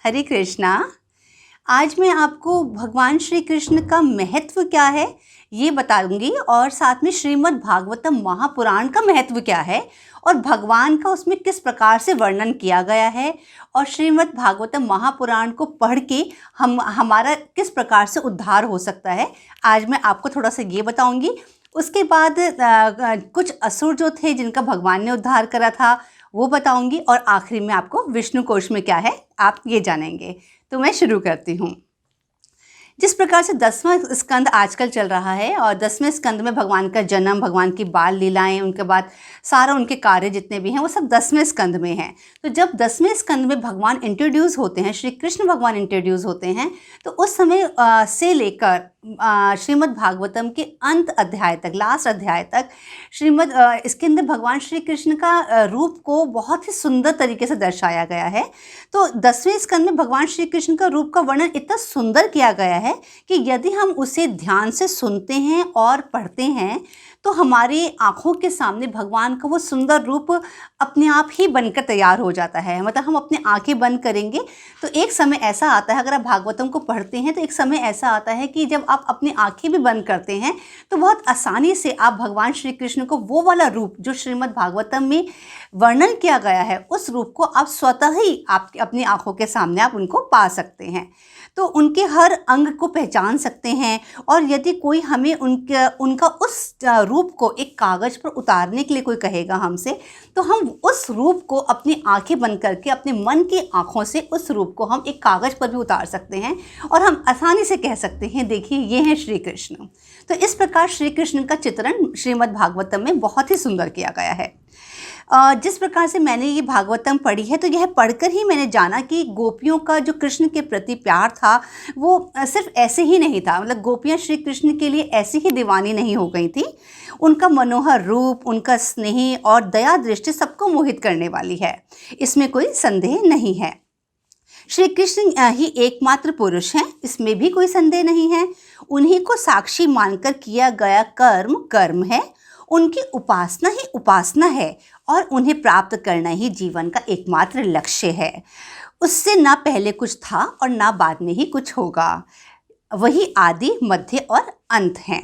हरे कृष्णा। आज मैं आपको भगवान श्री कृष्ण का महत्व क्या है ये बताऊंगी और साथ में श्रीमद् भागवतम महापुराण का महत्व क्या है और भगवान का उसमें किस प्रकार से वर्णन किया गया है और श्रीमद् भागवतम महापुराण को पढ़ के हमारा किस प्रकार से उद्धार हो सकता है। आज मैं आपको थोड़ा सा ये बताऊंगी। उसके बाद कुछ असुर जो थे जिनका भगवान ने उद्धार करा था वो बताऊंगी और आखिरी में आपको विष्णु कोश में क्या है आप ये जानेंगे। तो मैं शुरू करती हूँ। जिस प्रकार से 10वां स्कंद आजकल चल रहा है और 10वें स्कंद में भगवान का जन्म, भगवान की बाल लीलाएं, उनके बाद सारा उनके कार्य जितने भी हैं वो सब 10वें स्कंद में हैं। तो जब 10वें स्कंद में भगवान इंट्रोड्यूस होते हैं, श्री कृष्ण भगवान इंट्रोड्यूस होते हैं, तो उस समय से लेकर श्रीमद् भागवतम के अंत अध्याय तक, लास्ट अध्याय तक इसके अंदर भगवान श्री कृष्ण का रूप को बहुत ही सुंदर तरीके से दर्शाया गया है। तो 10वें स्कंद में भगवान श्री कृष्ण का रूप का वर्णन इतना सुंदर किया गया है कि यदि हम उसे ध्यान से सुनते हैं और पढ़ते हैं तो हमारी आँखों के सामने भगवान का वो सुंदर रूप अपने आप ही बनकर तैयार हो जाता है। मतलब हम अपने आँखें बंद करेंगे तो एक समय ऐसा आता है, अगर आप भागवतम को पढ़ते हैं तो एक समय ऐसा आता है कि जब आप अपनी आँखें भी बंद करते हैं तो बहुत आसानी से आप भगवान श्री कृष्ण को वो वाला रूप जो श्रीमद् भागवतम में वर्णन किया गया है उस रूप को आप स्वतः ही आप अपनी आँखों के सामने आप उनको पा सकते हैं। तो उनके हर अंग को पहचान सकते हैं और यदि कोई हमें उनका उस रूप को एक कागज़ पर उतारने के लिए कोई कहेगा हमसे, तो हम उस रूप को अपनी आंखें बंद करके अपने मन की आंखों से उस रूप को हम एक कागज़ पर भी उतार सकते हैं और हम आसानी से कह सकते हैं देखिए ये हैं श्री कृष्ण। तो इस प्रकार श्री कृष्ण का चित्रण श्रीमद् भागवतम में बहुत ही सुंदर किया गया है। जिस प्रकार से मैंने ये भागवतम पढ़ी है तो यह पढ़कर ही मैंने जाना कि गोपियों का जो कृष्ण के प्रति प्यार था वो सिर्फ ऐसे ही नहीं था। मतलब गोपियाँ श्री कृष्ण के लिए ऐसी ही दीवानी नहीं हो गई थी। उनका मनोहर रूप, उनका स्नेह और दया दृष्टि सबको मोहित करने वाली है, इसमें कोई संदेह नहीं है। श्री कृष्ण ही एकमात्र पुरुष हैं, इसमें भी कोई संदेह नहीं है। उन्हीं को साक्षी मानकर किया गया कर्म कर्म है, उनकी उपासना ही उपासना है और उन्हें प्राप्त करना ही जीवन का एकमात्र लक्ष्य है। उससे ना पहले कुछ था और ना बाद में ही कुछ होगा। वही आदि, मध्य और अंत हैं।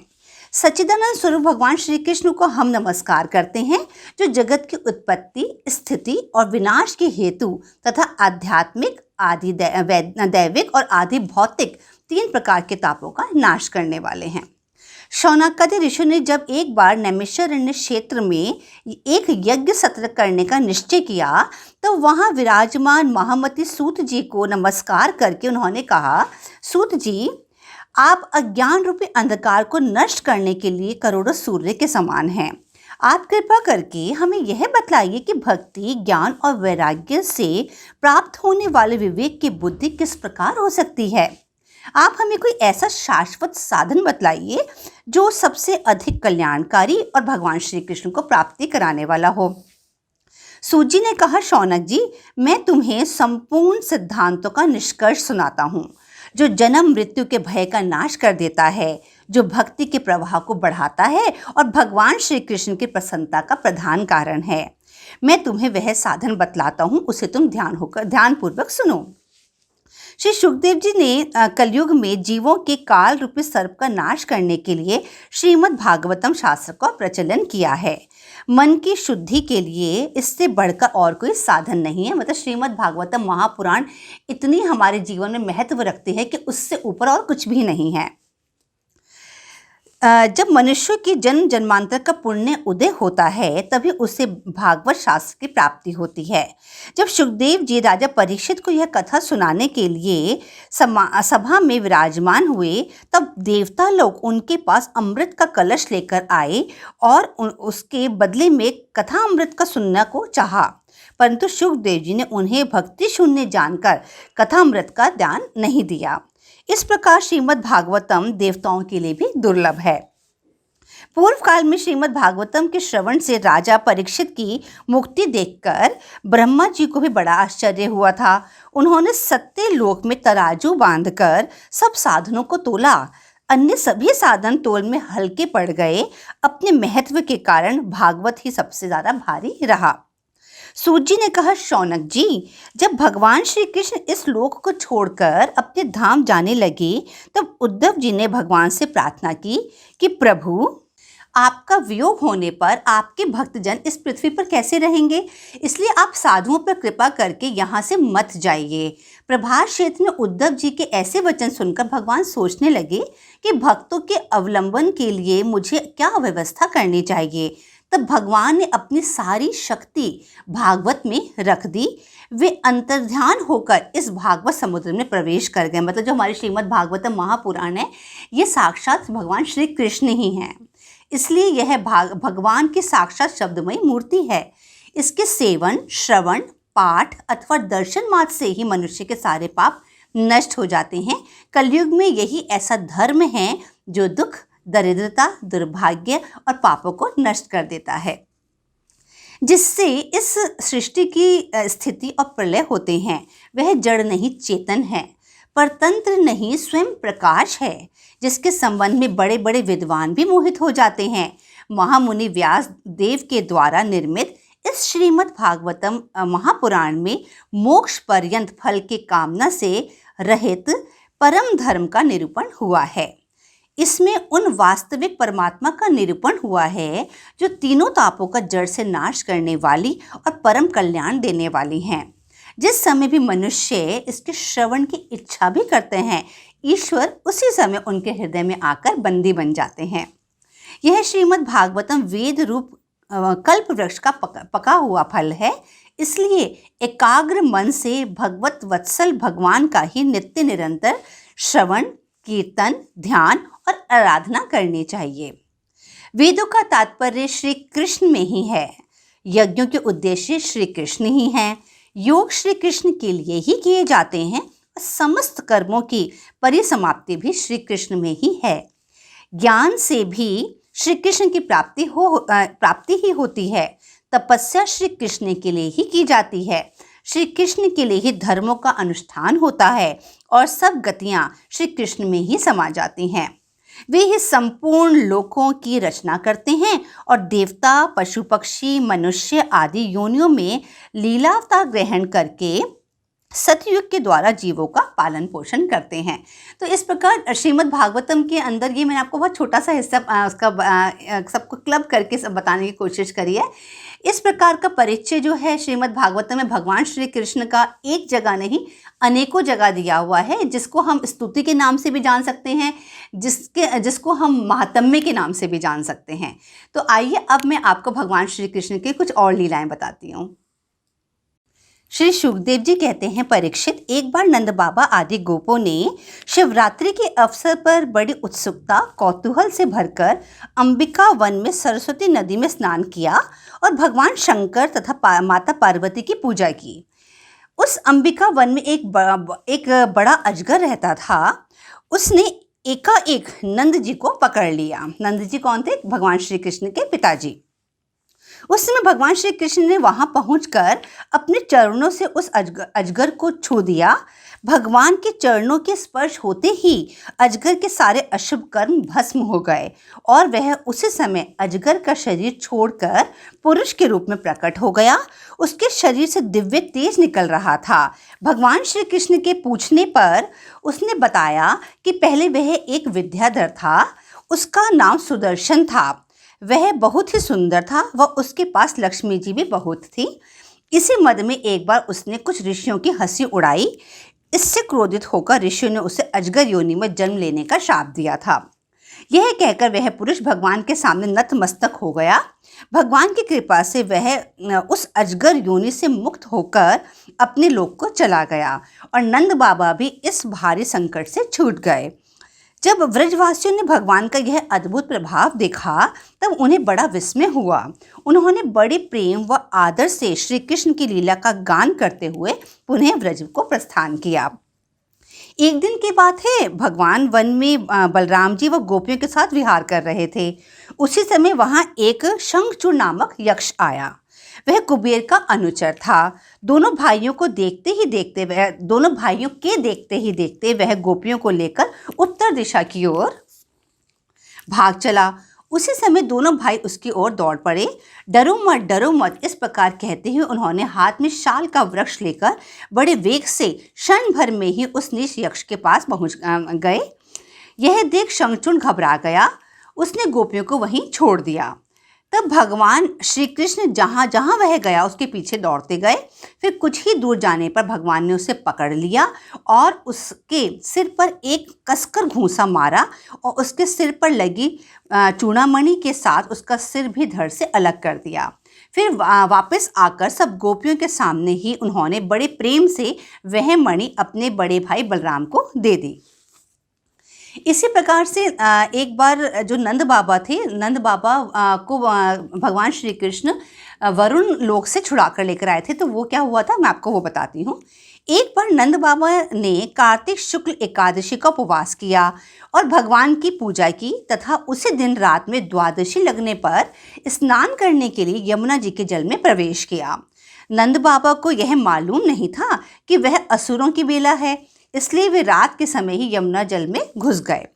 सच्चिदानंद स्वरूप भगवान श्री कृष्ण को हम नमस्कार करते हैं जो जगत की उत्पत्ति, स्थिति और विनाश के हेतु तथा आध्यात्मिक, आदि दैविक और आदि भौतिक 3 प्रकार के तापों का नाश करने वाले हैं। शौनकादि ऋषि ने जब एक बार नैमिषारण्य क्षेत्र में एक यज्ञ सत्र करने का निश्चय किया तो वहां विराजमान महामती सूत जी को नमस्कार करके उन्होंने कहा, सूत जी, आप अज्ञान रूपी अंधकार को नष्ट करने के लिए करोड़ों सूर्य के समान हैं। आप कृपा करके हमें यह बतलाइए कि भक्ति, ज्ञान और वैराग्य से प्राप्त होने वाले विवेक की बुद्धि किस प्रकार हो सकती है। आप हमें कोई ऐसा शाश्वत साधन बतलाइए जो सबसे अधिक कल्याणकारी और भगवान श्री कृष्ण को प्राप्ति कराने वाला हो। सूत जी ने कहा, शौनक जी, मैं तुम्हें संपूर्ण सिद्धांतों का निष्कर्ष सुनाता हूँ जो जन्म मृत्यु के भय का नाश कर देता है, जो भक्ति के प्रवाह को बढ़ाता है और भगवान श्री कृष्ण की प्रसन्नता का प्रधान कारण है। मैं तुम्हें वह साधन बतलाता हूँ, उसे तुम ध्यानपूर्वक सुनो। श्री सुखदेव जी ने कलयुग में जीवों के काल रूपी सर्प का नाश करने के लिए श्रीमद् भागवतम शास्त्र का प्रचलन किया है। मन की शुद्धि के लिए इससे बढ़कर और कोई साधन नहीं है। मतलब श्रीमद् भागवतम महापुराण इतनी हमारे जीवन में महत्व रखती है कि उससे ऊपर और कुछ भी नहीं है। जब मनुष्य की जन्म जन्मांतर का पुण्य उदय होता है तभी उसे भागवत शास्त्र की प्राप्ति होती है। जब सुखदेव जी राजा परीक्षित को यह कथा सुनाने के लिए सभा में विराजमान हुए तब देवता लोग उनके पास अमृत का कलश लेकर आए और उसके बदले में कथा अमृत का सुनने को चाहा, परंतु सुखदेव जी ने उन्हें भक्ति शून्य जानकर कथा अमृत का दान नहीं दिया। इस प्रकार श्रीमद् भागवतम देवताओं के लिए भी दुर्लभ है। पूर्व काल में श्रीमद् भागवतम के श्रवण से राजा परीक्षित की मुक्ति देखकर ब्रह्मा जी को भी बड़ा आश्चर्य हुआ था। उन्होंने सत्य लोक में तराजू बांधकर सब साधनों को तोला। अन्य सभी साधन तोल में हल्के पड़ गए। अपने महत्व के कारण भागवत ही सबसे ज्यादा भारी रहा। सूत जी ने कहा, शौनक जी, जब भगवान श्री कृष्ण इस लोक को छोड़कर अपने धाम जाने लगे, तब उद्धव जी ने भगवान से प्रार्थना की कि प्रभु, आपका वियोग होने पर आपके भक्तजन इस पृथ्वी पर कैसे रहेंगे? इसलिए आप साधुओं पर कृपा करके यहाँ से मत जाइए। प्रभास क्षेत्र में उद्धव जी के ऐसे वचन सुनकर भगवान सोचने लगे कि भक्तों के अवलंबन के लिए मुझे क्या व्यवस्था करनी चाहिए। तब भगवान ने अपनी सारी शक्ति भागवत में रख दी। वे अंतर्ध्यान होकर इस भागवत समुद्र में प्रवेश कर गए। मतलब जो हमारी श्रीमद् भागवतम महापुराण है, ये साक्षात भगवान श्री कृष्ण ही हैं। इसलिए यह भगवान की साक्षात शब्दमयी मूर्ति है। इसके सेवन, श्रवण, पाठ अथवा दर्शन मात्र से ही मनुष्य के सारे पाप नष्ट हो जाते हैं। कलयुग में यही ऐसा धर्म है जो दुख, दरिद्रता, दुर्भाग्य और पापों को नष्ट कर देता है, जिससे इस सृष्टि की स्थिति और प्रलय होते हैं। वह जड़ नहीं चेतन है, परतंत्र नहीं स्वयं प्रकाश है, जिसके संबंध में बड़े बड़े विद्वान भी मोहित हो जाते हैं। महामुनि व्यास देव के द्वारा निर्मित इस श्रीमद् भागवतम महापुराण में मोक्ष पर्यंत फल के कामना से रहित परम धर्म का निरूपण हुआ है। इसमें उन वास्तविक परमात्मा का निरूपण हुआ है जो तीनों तापों का जड़ से नाश करने वाली और परम कल्याण देने वाली हैं। जिस समय भी मनुष्य इसके श्रवण की इच्छा भी करते हैं, ईश्वर उसी समय उनके हृदय में आकर बंदी बन जाते हैं। यह श्रीमद् भागवतम वेद रूप कल्प वृक्ष का पका हुआ फल है। इसलिए एकाग्र मन से भगवत वत्सल भगवान का ही नित्य निरंतर श्रवण, कीर्तन, ध्यान और आराधना करनी चाहिए। वेदों का तात्पर्य श्री कृष्ण में ही है। यज्ञों के उद्देश्य श्री कृष्ण ही हैं। योग श्री कृष्ण के लिए ही किए जाते हैं और समस्त कर्मों की परिसमाप्ति भी श्री कृष्ण में ही है। ज्ञान से भी श्री कृष्ण की प्राप्ति ही होती है। तपस्या श्री कृष्ण के लिए ही की जाती है। श्री कृष्ण के लिए ही धर्मों का अनुष्ठान होता है और सब गतियाँ श्री कृष्ण में ही समा जाती हैं। वे ही संपूर्ण लोकों की रचना करते हैं और देवता, पशु पक्षी, मनुष्य आदि योनियों में लीलावतार ग्रहण करके सतयुग के द्वारा जीवों का पालन पोषण करते हैं। तो इस प्रकार श्रीमद् भागवतम के अंदर ये मैंने आपको बहुत छोटा सा हिस्सा उसका सबको क्लब करके सब बताने की कोशिश करी है। इस प्रकार का परिचय जो है श्रीमद् भागवतम में भगवान श्री कृष्ण का एक जगह नहीं अनेकों जगह दिया हुआ है, जिसको हम स्तुति के नाम से भी जान सकते हैं, जिसको हम महात्म्य के नाम से भी जान सकते हैं। तो आइए अब मैं आपको भगवान श्री कृष्ण की कुछ और लीलाएं बताती हूँ। श्री सुखदेव जी कहते हैं, परीक्षित, एक बार नंद बाबा आदि गोपों ने शिवरात्रि के अवसर पर बड़ी उत्सुकता कौतूहल से भरकर अंबिका वन में सरस्वती नदी में स्नान किया और भगवान शंकर तथा माता पार्वती की पूजा की। उस अंबिका वन में एक बड़ा अजगर रहता था। उसने एकाएक नंद जी को पकड़ लिया। नंद जी कौन थे? भगवान श्री कृष्ण के पिताजी। उस समय भगवान श्री कृष्ण ने वहां पहुंचकर अपने चरणों से उस अजगर को छू दिया। भगवान के चरणों के स्पर्श होते ही अजगर के सारे अशुभ कर्म भस्म हो गए और वह उसी समय अजगर का शरीर छोड़कर पुरुष के रूप में प्रकट हो गया। उसके शरीर से दिव्य तेज निकल रहा था। भगवान श्री कृष्ण के पूछने पर उसने बताया कि पहले वह एक विद्याधर था। उसका नाम सुदर्शन था। वह बहुत ही सुंदर था व उसके पास लक्ष्मी जी भी बहुत थी। इसी मद में एक बार उसने कुछ ऋषियों की हंसी उड़ाई। इससे क्रोधित होकर ऋषियों ने उसे अजगर योनि में जन्म लेने का शाप दिया था। यह कहकर वह पुरुष भगवान के सामने नतमस्तक हो गया। भगवान की कृपा से वह उस अजगर योनि से मुक्त होकर अपने लोक को चला गया और नंद बाबा भी इस भारी संकट से छूट गए। जब व्रजवासियों ने भगवान का यह अद्भुत प्रभाव देखा तब उन्हें बड़ा विस्मय हुआ। उन्होंने बड़े प्रेम व आदर से श्री कृष्ण की लीला का गान करते हुए पुनः व्रज को प्रस्थान किया। एक दिन की बात है, भगवान वन में बलराम जी व गोपियों के साथ विहार कर रहे थे। उसी समय वहां एक शंखचूड़ नामक यक्ष आया। वह कुबेर का अनुचर था। दोनों भाइयों के देखते ही देखते वह गोपियों को लेकर उत्तर दिशा की ओर भाग चला। उसी समय दोनों भाई उसकी ओर दौड़ पड़े। डरो मत, इस प्रकार कहते हुए उन्होंने हाथ में शाल का वृक्ष लेकर बड़े वेग से क्षण भर में ही उस नीच यक्ष के पास पहुंच गए। यह देख शंखचूड़ घबरा गया, उसने गोपियों को वहीं छोड़ दिया। तब भगवान श्री कृष्ण जहाँ जहाँ वह गया उसके पीछे दौड़ते गए। फिर कुछ ही दूर जाने पर भगवान ने उसे पकड़ लिया और उसके सिर पर एक कसकर घूंसा मारा और उसके सिर पर लगी चूड़ामणि के साथ उसका सिर भी धड़ से अलग कर दिया। फिर वापस आकर सब गोपियों के सामने ही उन्होंने बड़े प्रेम से वह मणि अपने बड़े भाई बलराम को दे दी। इसी प्रकार से एक बार जो नंद बाबा थे, नंद बाबा को भगवान श्री कृष्ण वरुण लोक से छुड़ा कर लेकर आए थे। तो वो क्या हुआ था, मैं आपको वो बताती हूँ। एक बार नंद बाबा ने कार्तिक शुक्ल एकादशी का उपवास किया और भगवान की पूजा की तथा उसी दिन रात में द्वादशी लगने पर स्नान करने के लिए यमुना जी के जल में प्रवेश किया। नंद बाबा को यह मालूम नहीं था कि वह असुरों की बेला है, इसलिए वे रात के समय ही यमुना जल में घुस गए।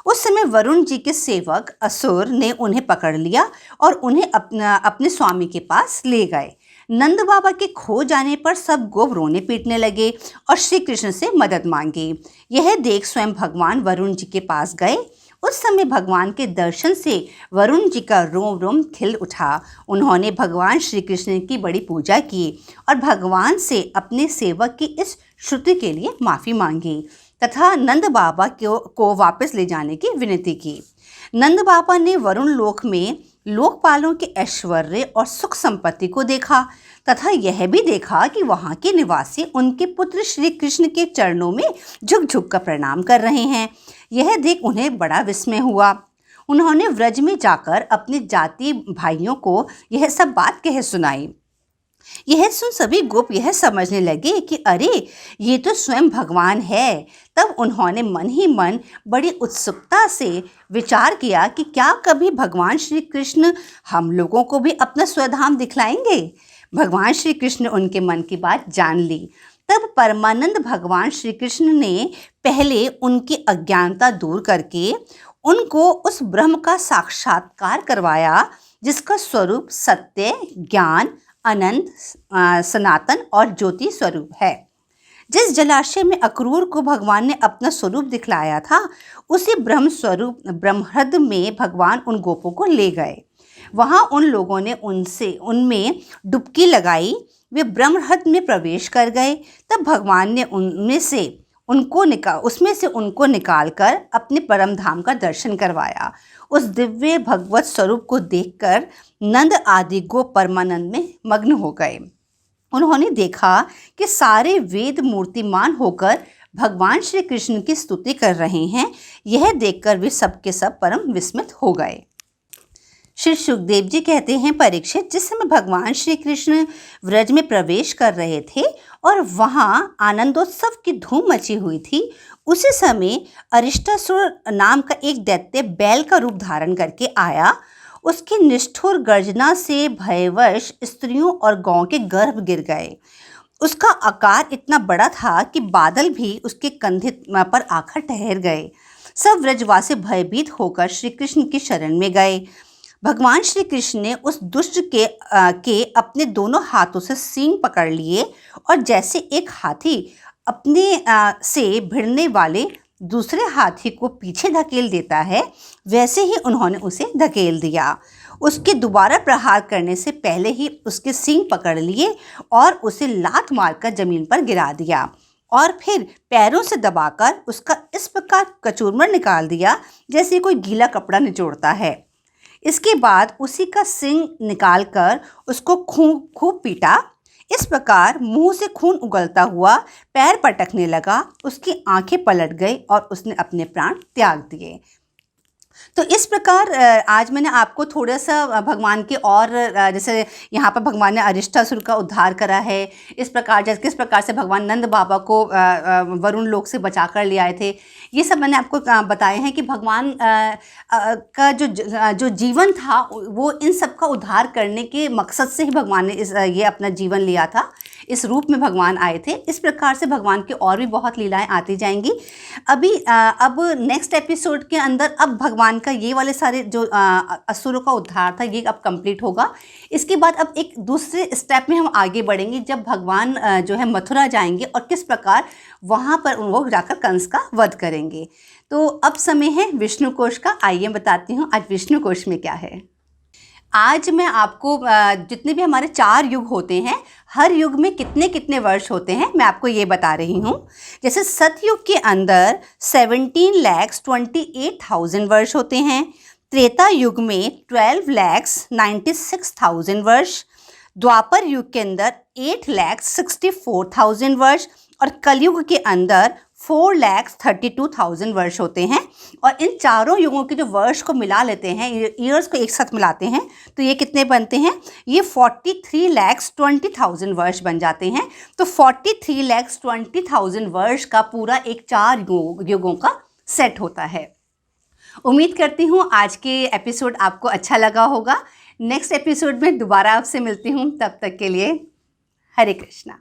उस समय वरुण जी के सेवक असुर ने उन्हें पकड़ लिया और उन्हें अपने स्वामी के पास ले गए। नंद बाबा के खो जाने पर सब गोप रोने पीटने लगे और श्री कृष्ण से मदद मांगी। यह देख स्वयं भगवान वरुण जी के पास गए। उस समय भगवान के दर्शन से वरुण जी का रोम रोम खिल उठा। उन्होंने भगवान श्री कृष्ण की बड़ी पूजा की और भगवान से अपने सेवक की इस श्रुति के लिए माफ़ी मांगी तथा नंद बाबा को वापस ले जाने की विनती की। नंद बाबा ने वरुण लोक में लोकपालों के ऐश्वर्य और सुख संपत्ति को देखा तथा यह भी देखा कि वहाँ के निवासी उनके पुत्र श्री कृष्ण के चरणों में झुक झुक कर प्रणाम कर रहे हैं। यह देख उन्हें बड़ा विस्मय हुआ। उन्होंने व्रज में जाकर अपने जाति भाइयों को यह सब बात कह सुनाई। यह सुन सभी गोप यह समझने लगे कि अरे ये तो स्वयं भगवान है। तब उन्होंने मन ही मन बड़ी उत्सुकता से विचार किया कि क्या कभी भगवान श्री कृष्ण हम लोगों को भी अपना स्वधाम दिखलाएंगे। भगवान श्री कृष्ण उनके मन की बात जान ली। तब परमानंद भगवान श्री कृष्ण ने पहले उनकी अज्ञानता दूर करके उनको उस ब्रह्म का साक्षात्कार करवाया जिसका स्वरूप सत्य, ज्ञान, अनंत, सनातन और ज्योति स्वरूप है। जिस जलाशय में अक्रूर को भगवान ने अपना स्वरूप दिखलाया था उसी ब्रह्म स्वरूप ब्रह्महृद में भगवान उन गोपों को ले गए। वहाँ उन लोगों ने उनमें डुबकी लगाई। वे ब्रह्महृद में प्रवेश कर गए। तब भगवान ने उसमें से उनको निकालकर अपने परम धाम का दर्शन करवाया। उस दिव्य भगवत स्वरूप को देखकर नंद आदि गोप परमानंद में मग्न हो गए। उन्होंने देखा कि सारे वेद मूर्तिमान होकर भगवान श्री कृष्ण की स्तुति कर रहे हैं। यह देखकर वे सबके सब परम विस्मित हो गए। श्री सुखदेव जी कहते हैं, परीक्षित, जिस समय भगवान श्री कृष्ण व्रज में प्रवेश कर रहे थे और वहाँ आनंदोत्सव की धूम मची हुई थी, उसी समय अरिष्टासुर नाम का एक दैत्य बैल का रूप धारण करके आया। उसकी निष्ठुर गर्जना से भयवश स्त्रियों और गौं के गर्भ गिर गए। उसका आकार इतना बड़ा था कि बादल भी उसके कंधे पर आकर ठहर गए। सब व्रजवासी भयभीत होकर श्री कृष्ण की शरण में गए। भगवान श्री कृष्ण ने उस दुष्ट के अपने दोनों हाथों से सींग पकड़ लिए और जैसे एक हाथी अपने से भिड़ने वाले दूसरे हाथी को पीछे धकेल देता है, वैसे ही उन्होंने उसे धकेल दिया। उसके दोबारा प्रहार करने से पहले ही उसके सींग पकड़ लिए और उसे लात मारकर जमीन पर गिरा दिया और फिर पैरों से दबाकर उसका इस प्रकार कचूरमर निकाल दिया जैसे कोई गीला कपड़ा निचोड़ता है। इसके बाद उसी का सींग निकालकर उसको खूब पीटा। इस प्रकार मुंह से खून उगलता हुआ पैर पटकने लगा। उसकी आंखें पलट गई और उसने अपने प्राण त्याग दिए। तो इस प्रकार आज मैंने आपको थोड़ा सा भगवान के और जैसे यहाँ पर भगवान ने अरिष्टासुर का उद्धार करा है, इस प्रकार जैसे किस प्रकार से भगवान नंद बाबा को वरुण लोक से बचा कर ले आए थे, ये सब मैंने आपको बताए हैं कि भगवान का जो जीवन था वो इन सब का उद्धार करने के मकसद से ही भगवान ने ये अपना जीवन लिया था। इस रूप में भगवान आए थे। इस प्रकार से भगवान की और भी बहुत लीलाएं आती जाएंगी। अब नेक्स्ट एपिसोड के अंदर अब भगवान का ये वाले सारे जो असुरों का उद्धार था ये अब कंप्लीट होगा। इसके बाद अब एक दूसरे स्टेप में हम आगे बढ़ेंगे, जब भगवान जो है मथुरा जाएंगे और किस प्रकार वहाँ पर वो जाकर कंस का वध करेंगे। तो अब समय है विष्णु कोश का। आइए बताती हूँ आज विष्णु कोश में क्या है। आज मैं आपको जितने भी हमारे 4 युग होते हैं, हर युग में कितने कितने वर्ष होते हैं मैं आपको ये बता रही हूँ। जैसे सतयुग के अंदर 17,28,000 वर्ष होते हैं, त्रेता युग में 12,96,000 वर्ष, द्वापर युग के अंदर 8,64,000 वर्ष और कलयुग के अंदर 4,32,000 वर्ष होते हैं। और इन चारों युगों के जो वर्ष को मिला लेते हैं, ईयर्स को एक साथ मिलाते हैं, तो ये कितने बनते हैं, ये 43,20,000 वर्ष बन जाते हैं। तो 43,20,000 वर्ष का पूरा एक 4 युगों का सेट होता है। उम्मीद करती हूँ आज के एपिसोड आपको अच्छा लगा होगा। नेक्स्ट एपिसोड में दोबारा आपसे मिलती हूँ, तब तक के लिए हरे कृष्णा।